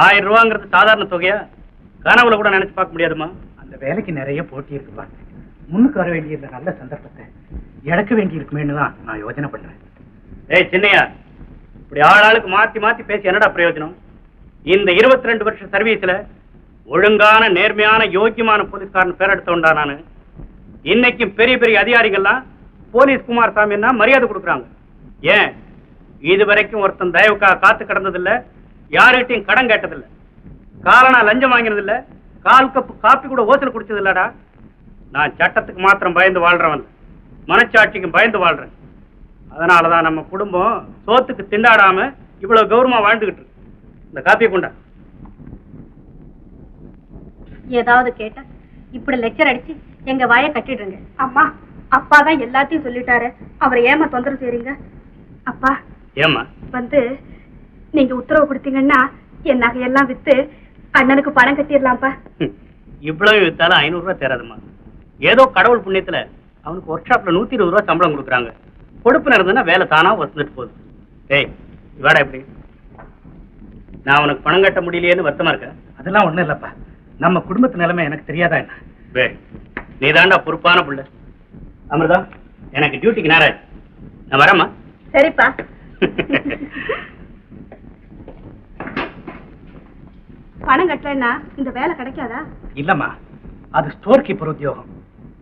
1000 ரூபாங்கிறது சாதாரண தொகையா? கனவுல கூட நினைச்சு பார்க்க முடியாதுமா. அந்த வேலைக்கு நிறைய போட்டி இருக்குப்பா. முன்னுக்கு வர வேண்டியிருந்த நல்ல சந்தர்ப்பத்தை இழக்க வேண்டி இருக்குமேன்னு தான் நான் யோசனை பண்றேன். ஏய் சின்னையா, இப்படி ஆளாளுக்கு மாத்தி மாத்தி பேசி என்னடா பிரயோஜனம்? இந்த 22 வருஷ சர்வீஸ்ல ஒழுங்கான நேர்மையான யோக்கியமான போலீஸ்காரன் பேர் எடுத்தவன்டா நானு. இன்னைக்கும் பெரிய பெரிய அதிகாரிகள்லாம் போலீஸ் குமாரசாமின்னா மரியாதை கொடுக்குறாங்க. ஏன் இது வரைக்கும் ஒருத்தன் தயவுக்காக காத்து கிடந்ததில்ல, யார்கிட்டையும் கடன் கேட்டதில்லை, காரணா லஞ்சம் வாங்கினதில்லை, கால் கப்பு காப்பி கூட ஓசல் குடிச்சது இல்லடா. நான் சட்டத்துக்கு மாத்திரம் பயந்து வாழ்றவன், மனச்சாட்சிக்கும் பயந்து வாழ்றேன். அதனாலதான் நம்ம குடும்பம் சோத்துக்கு திண்டாடாம இவ்வளவு கௌரவமா வாழ்ந்துகிட்டு இருக்கு. இந்த காப்பியை கொண்டா. ஏதாவது கேட்ட இப்படி லெக்சர் அடிச்சு எங்க வாயை கட்டிடுங்க. அம்மா, அப்பா தான் எல்லாத்தையும் சொல்லிட்டாரு, அவரை ஏமா தொந்தரவு செய்றீங்க? அப்பா ஏமா வந்து நீங்க உத்தரவு கொடுத்தீங்கன்னா என் நகையெல்லாம் வித்து அண்ணனுக்கு பணம் கட்டிடலாம்ப்பா. இவ்வளவு வித்தாலும் 500 ரூபாய் தேராதுமா. ஏதோ கடவுள் புண்ணியத்துல அவனுக்கு ஒர்க் ஷாப்ல 120 ரூபாய் சம்பளம் கொடுக்குறாங்க. கொடுப்பு நடந்ததுன்னா வேலை தானா வந்துட்டு போகுது. ஏய் வேடா எப்படி? நான் அவனுக்கு பணம் கட்ட முடியலையேன்னு வருத்தமா இருக்க? அதெல்லாம் ஒண்ணும் இல்லப்பா. நம்ம குடும்பத்து நிலைமை எனக்கு தெரியாதா என்ன? நீ தாண்டா பொறுப்பான புள்ள. அமிர்தா, எனக்கு டியூட்டிக்கு நேரம் ஆச்சு, நான் வரேம்மா. சரிப்பா. பணம் கட்டலன்னா இந்த வேலை கிடைக்காதா? இல்லம்மா, அது ஸ்டோர் கீப்பர் உத்தியோகம்.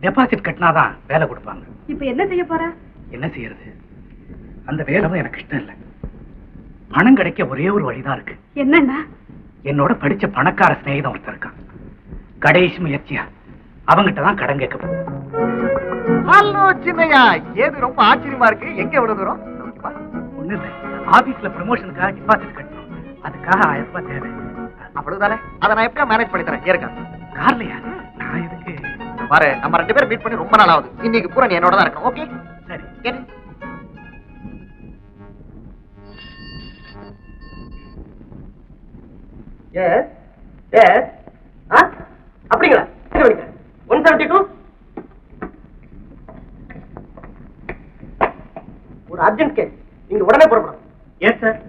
டெபாசிட் கட்டினாதான் வேலை கொடுப்பாங்க. இப்ப என்ன செய்ய போற? என்ன செய்யறது? அந்த வேலை எனக்கு இஷ்டம் இல்லை. பணம் கிடைக்க ஒரே ஒரு வழிதான் இருக்கு. என்னன்னா? என்னோட படிச்ச பணக்கார சிநேகிதம் ஒருத்தர் இருக்கான். கடைசி முயற்சியா அவங்கிட்ட தான் கடன் கேட்க போறேன். ஹலோ சின்னையா, ஏது ரொம்ப ஆச்சரியமா இருக்கு. எங்க எவ்வளவு தூரம்? ஒண்ணு இல்லை, ஆபீஸ்ல ப்ரமோஷனுக்காக டிபாசிட் கட்டணும். அதுக்காக 1000 ரூபாய் தேவை. அவ்வளவுதானே? அதை நான் எப்படியா மேனேஜ் பண்ணி தரேன். ஏற்கா கார்லையா? நான் எதுக்கு பாரு, நம்ம 2 பேரும் மீட் பண்ணி ரொம்ப நாள் ஆகுது. இன்னைக்கு பூரா நீ என்னோட தான் இருக்கணும். ஓகே சரி. அப்படிங்களா? 172 ஒரு அர்ஜென்ட் கேஸ், நீங்க உடனே புறப்படணும். Yes sir.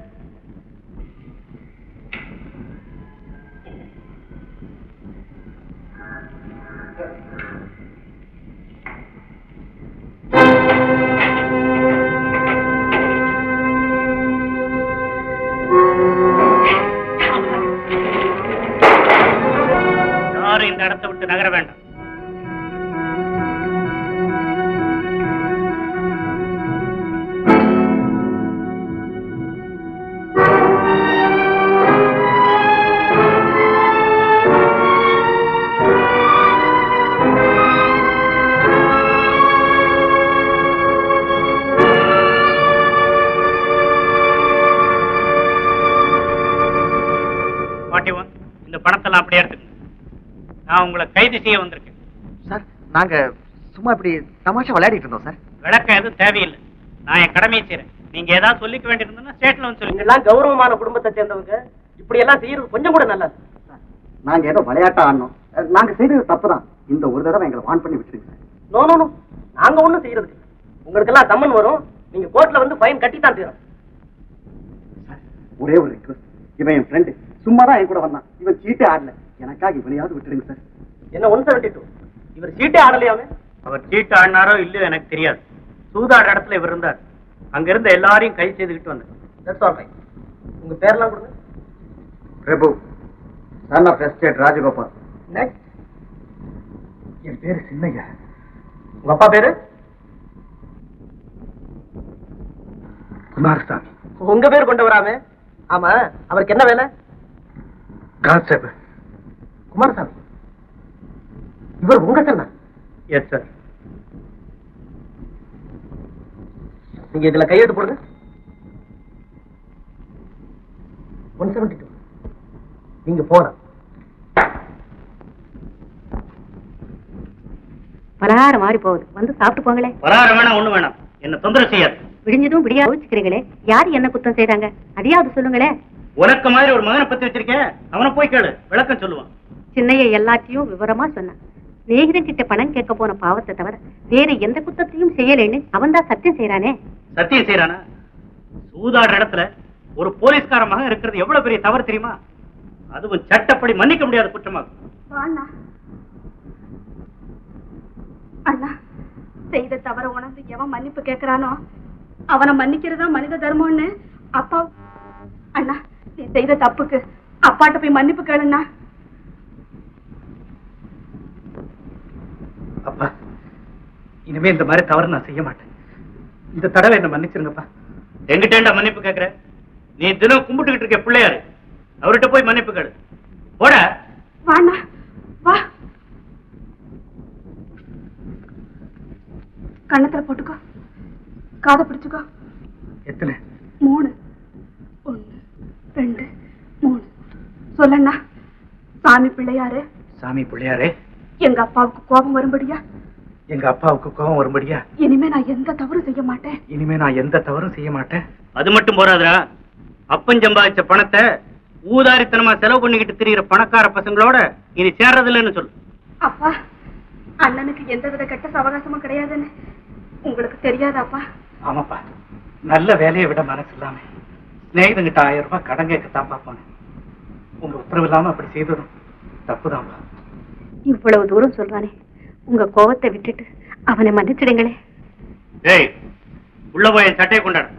யாரும் இந்த இடத்தை விட்டு நகர வேண்டாம். இந்த பணத்தெல்லாம் அப்படியே எடுத்துக்கணும். நான் உங்களை கைது செய்ய வந்திருக்கேன். சார், நாங்க சும்மா இப்படி தமாஷா விளையாடிட்டு இருந்தோம் சார். விளக்கம் எதுவும் தேவையில்லை, நான் என் கடமையை செய்றேன். நீங்க ஏதாவது சொல்லிக்க வேண்டியிருந்தா ஸ்டேட்ல வந்து சொல்லுங்க. எல்லாம் கௌரவமான குடும்பத்தை சேர்ந்தவங்க இப்படி எல்லாம் செய்யறது கொஞ்சம் கூட நல்லது. நாங்க ஏதோ விளையாட்டா ஆடணும். நாங்க செய்தது தப்புதான். இந்த ஒரு தடவை எங்களை வான் பண்ணி விட்டுருங்க. நோ நோ நோ, நாங்க ஒண்ணும் செய்யறதுக்கு. உங்களுக்கு எல்லாம் சம்மன் வரும், நீங்க கோர்ட்ல வந்து ஃபைன் கட்டி தான் தீரும். ஒரே ஒரு ரிக்வெஸ்ட், இவன் என் ஃப்ரெண்டு, சும்மா தான் என் கூட வந்தான். இவன் சீட்டே ஆடல, எனக்காக இவனையாவது விட்டுருங்க சார். என்ன 172? இவர் சீட்டே ஆடலையாமே? அவர் சீட்டு ஆடினாரோ இல்லையோ எனக்கு தெரியாது. சூதாட இடத்துல இவர் இருந்தார். அங்க இருந்த எல்லாரையும் கை செய்துக்கிட்டு வந்தார். That's all right. உங்க பேர்லாம் கொடுங்க. Prabhu, son of estate Rajagopal. Next. என் பேரு சின்னையா. உங்க அப்பா பேரு? குமாரசாமி. உங்க பேர் கொண்டு வராமே? ஆமா, அவருக்கு என்ன வேலை? கான்ஸ்டபிள். குமாரசாமி, இவர் உங்க சன்னா? Yes sir. நீங்க இதுல கையெழுத்து போடுங்க. 172. நீங்க போலாம். பலகாரம் மாறி போகுது, வந்து சாப்பிட்டு போங்களே. பலகாரம் வேணாம், ஒண்ணு வேணாம், என்ன தொந்தரவு செய்யாது. விடிஞ்சதும் விடியா யோசிக்கிறீங்களே, யாரு என்ன குத்தம் செய்தாங்க அதையாவது சொல்லுங்களே. உனக்கு மாதிரி ஒரு மகனை பத்தி வச்சிருக்கேன், அவனை போய் கேளு, விளக்கம் சொல்லுவான். சின்னைய எல்லாத்தையும் விவரமா சொன்னான். சிநேகிதன் கிட்ட பணம் கேட்க போன பாவத்தை தவிர வேற எந்த குத்தத்தையும் செய்யலைன்னு அவன் தான் சத்தியம் செய்யறானே. சத்தியம் செய்யறானா? சூதாடுற இடத்துல ஒரு போலீஸ்கார மகன் இருக்கிறது எவ்வளவு பெரிய தவறு தெரியுமா? அதுவும் சட்டப்படி மன்னிக்க முடியாத குற்றமாகும். அண்ணா அண்ணா, செய்த தவற உணர்ந்து எவன் மன்னிப்பு கேட்கிறானோ அவனை மன்னிக்கிறதா மனித தர்மம்னு அப்பா. அண்ணா, நீ செய்த தப்புக்கு அப்பாட்ட போய் மன்னிப்பு கேளுண்ணா. அப்பா, இனிமே இந்த மாதிரி தவறு நான் செய்ய மாட்டேன். இந்த தடவை என்ன மன்னிச்சிருங்கப்பா. எங்கிட்டேண்டா மன்னிப்பு கேட்கிற? நீ தினம் கும்பிட்டுக்கிட்டு இருக்க பிள்ளையாரு, அவர்கிட்ட போய் மன்னிப்பு கேளு. போட வாண்ணா, வா. கண்ணத்துல போட்டுக்கோ, காதை பிடிச்சுக்கோ. எத்தனை? 3. 1 2 3. சொல்லண்ணா. சாமி பிள்ளையாரு. சாமி பிள்ளையாரே, எங்க அப்பாவுக்கு கோபம் வரும்படியா? எங்க அப்பாவுக்கு கோபம் வரும்படியா? இனிமே நான் எந்த தவறும் செய்ய மாட்டேன். இனிமே நான் எந்த தவறும் செய்ய மாட்டேன். அது மட்டும் போறாதுடா, அப்பன் சம்பாதிச்ச பணத்தை ஊதாரித்தனமா செலவு பண்ணிக்கிட்டு திரியிற பணக்கார பசங்களோட இனி சேர்றதில்லைன்னு சொல்லு. அப்பா, அண்ணனுக்கு எந்தவித கெட்ட சவகாசமும் கிடையாதுன்னு உங்களுக்கு தெரியாதாப்பா? ஆமாப்பா, நல்ல வேலையை விட மனசு இல்லாம ஸ்நேகிதங்கிட்ட 1000 ரூபாய் கடன் கேட்கத்தான் பாப்பாங்க. உங்க உத்தரவு இல்லாம அப்படி செய்ததும் தப்புதான்ப்பா. இவ்வளவு தூரம் சொல்றானே, உங்க கோபத்தை விட்டுட்டு அவனை மன்னிச்சிடுங்களே. ஏய், உள்ள போய் என் சட்டையை கொண்டாடு.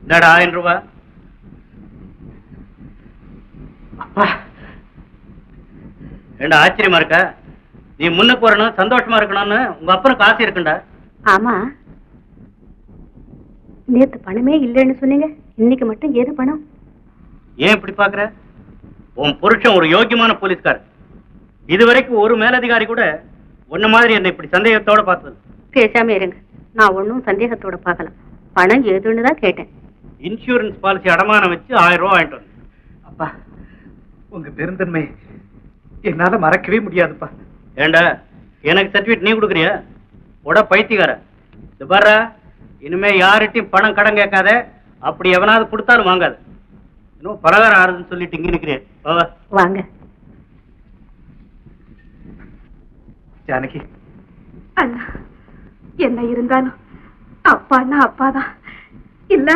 என்னடா 1000 ரூபாய்? அப்பா, ஏண்டா ஆச்சரியமா இருக்க? நீ முன்னுக்கு வரணும், சந்தோஷமா இருக்கணும்னு உங்க அப்பனுக்கு ஆசை இருக்குண்டா. ஆமா, நேத்து பணமே இல்லைன்னு சொன்னீங்க, இன்னைக்கு மட்டும் ஏது பணம்? ஏன் இப்படி பாக்குற? உன் புருஷன் ஒரு யோகியமான போலீஸ்கார். இதுவரைக்கும் ஒரு மேலதிகாரி கூட உன்ன மாதிரி என்ன இப்படி சந்தேகத்தோட பார்த்தது. பேசாம இருங்க, நான் ஒன்னும் சந்தேகத்தோட பார்க்கல. பணம் ஏதுன்னு தான் கேட்டேன். இன்சூரன்ஸ் பாலிசி அடமானம் வச்சு 1000 ரூபாய் வாங்கிட்டு வந்து. அப்பா, உங்க பெருந்தன்மை என்னால மறக்கவே முடியாதுப்பா. ஏண்டா, எனக்கு சர்டிபிகேட் நீ கொடுக்குறியா? உட பைத்தியக்கார. இது பாரு, இனிமே யார்கிட்டயும் பணம் கடன் கேட்காத. அப்படி எவனாவது கொடுத்தாலும் வாங்காது. இன்னும் பலகாரம் ஆறுதுன்னு சொல்லிட்டு இங்க நிக்கிறேன். வாங்க. ஜானகி, அண்ணா, என்ன இருந்தாலும் அப்பான்னா அப்பாதான் இல்ல.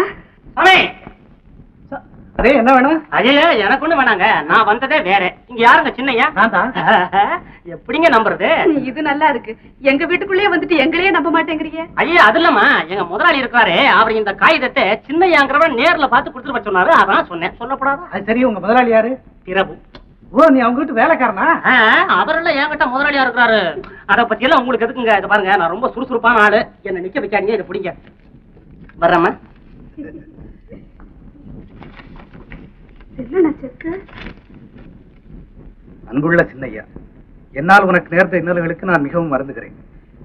அதே என்ன வேணும்? ஐயா, எனக்கு ஒண்ணு வேணாங்க. நான் வந்ததே வேற. இங்க யாருங்க சின்னையா? நான் தான். எப்படிங்க நம்புறது? இது நல்லா இருக்கு. எங்க வீட்டுக்குள்ளே வந்துட்டு எங்களையே நம்ப மாட்டேங்கிறீங்க. ஐயா, அது இல்லம்மா, எங்க முதலாளி இருக்காரு, அவர் இந்த காகிதத்தை சின்னையாங்கிறவன் நேர்ல பார்த்து கொடுத்துட்டு வர சொன்னாரு. அதான் சொன்னேன். சொல்லப்படாதா? அது சரி, உங்க முதலாளி யாரு? பிரபு. ஓ, நீ அவங்க வீட்டு வேலைக்காரனா? அவரெல்லாம் என்கிட்ட முதலாளியா இருக்கிறாரு. அத பத்தி எல்லாம் உங்களுக்கு எதுக்குங்க? இதை பாருங்க, நான் ரொம்ப சுறுசுறுப்பான ஆளு. என்ன நிக்க வைக்காதீங்க, இதை பிடிங்க. வர்றேம்மா. அன்புள்ள சின்னையா, என்னால் உனக்கு நேர்ந்த இன்னல்களுக்கு நான் மிகவும் வருந்துகிறேன்.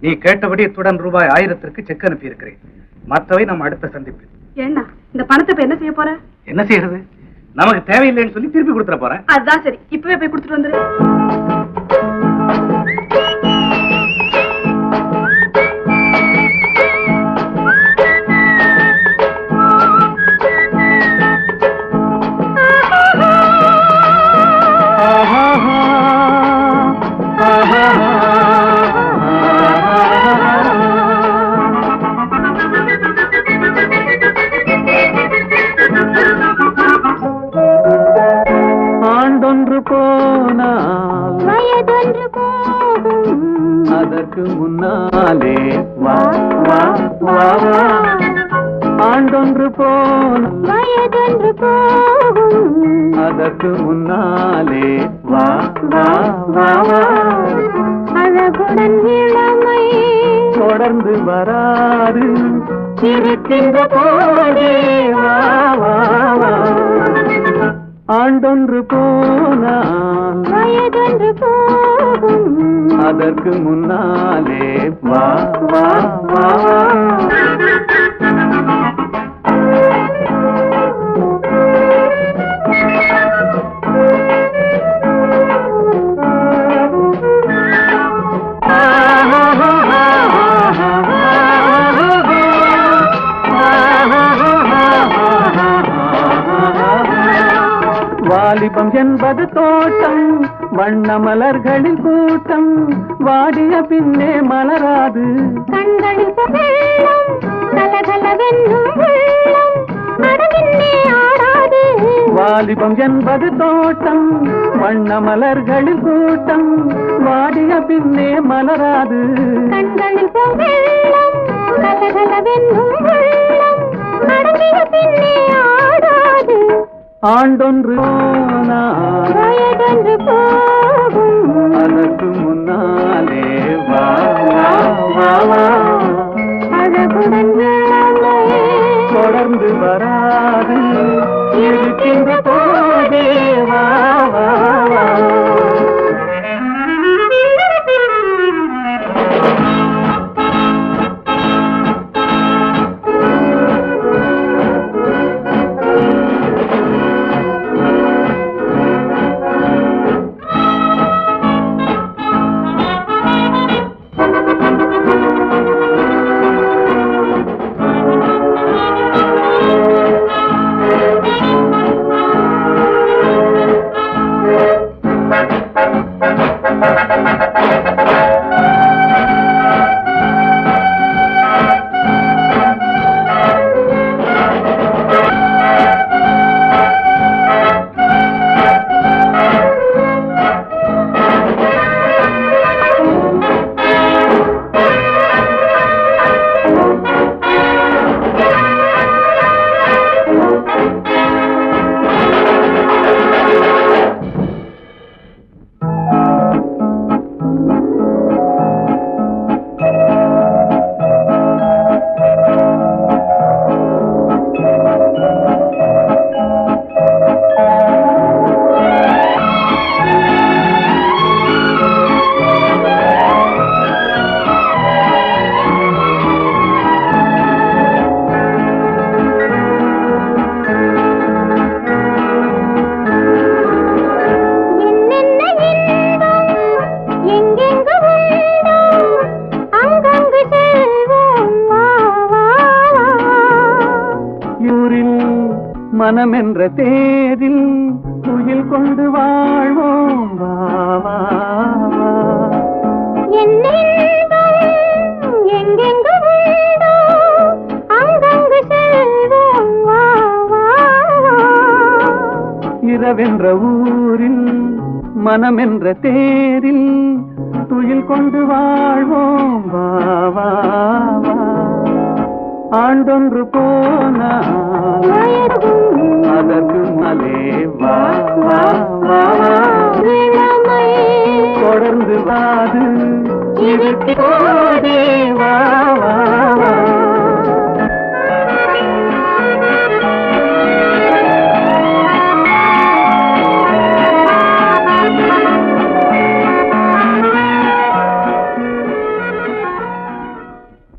நீ கேட்டபடி இத்துடன் ரூபாய் 1000க்கு செக் அனுப்பி இருக்கிறேன். மற்றவை நம்ம அடுத்த சந்திப்பில். ஏன்னா இந்த பணத்தை இப்ப என்ன செய்ய போற? என்ன செய்யறது? நமக்கு தேவையில்லைன்னு சொல்லி திருப்பி கொடுத்துட போறேன். அதுதான் சரி, இப்பவே போய் கொடுத்துட்டு வந்துரு. ஆண்டொன்று போனால் வயதொன்று போகும், அதற்கு முன்னாலே வா வா வா வா. ஆண்டொன்று போனால் வயதொன்று போகும், அதற்கு முன்னாலே வா வா வா வா. அழகுடன் இளமை தொடர்ந்து வராது, இருக்கின்ற போதே வா வா வா. ஆண்டொன்று போனால் வயதொன்று போகும், அதற்கு முன்னாலே வா வா வா. வாலிபம் என்பது தோட்டம், தோட்டம் வண்ண மலர்களின் கூட்டம் வாடிய பின்னே மலராது கண்களில் வெள்ளம் கலகலவென்னும் வெள்ளம் அடவின்னே ஆடாது வாலிபம் என்பது தோட்டம் வண்ண மலர்களின் கூட்டம் வாடிய பின்னே மலராது கண்களில் வெள்ளம் கலகலவென்னும் வெள்ளம் அடவிய பின்னே ஆடாது ஆண்டொன்று போனால் வயதொன்று போகும் அதற்கு முன்னாலே வா வா வா வா அழகுடன் இளமை தொடர்ந்து வராது இருக்கின்ற போதே வா வா வா மனம் என்ற தேரில் துயில் கொண்டு வாழ்வோம் வா வா வா எங்கெங்கு உண்டோ அங்கங்கு செல்வோம் வா வா வா இரவென்ற ஊரில் மனம் என்ற தேரில் துயில் கொண்டு வாழ்வோம் வா வா வா ஆண்டொன்று போனால் அதற்கு மலே வா வா வா இளமை தொடர்ந்து வாது இருக்கிறோம்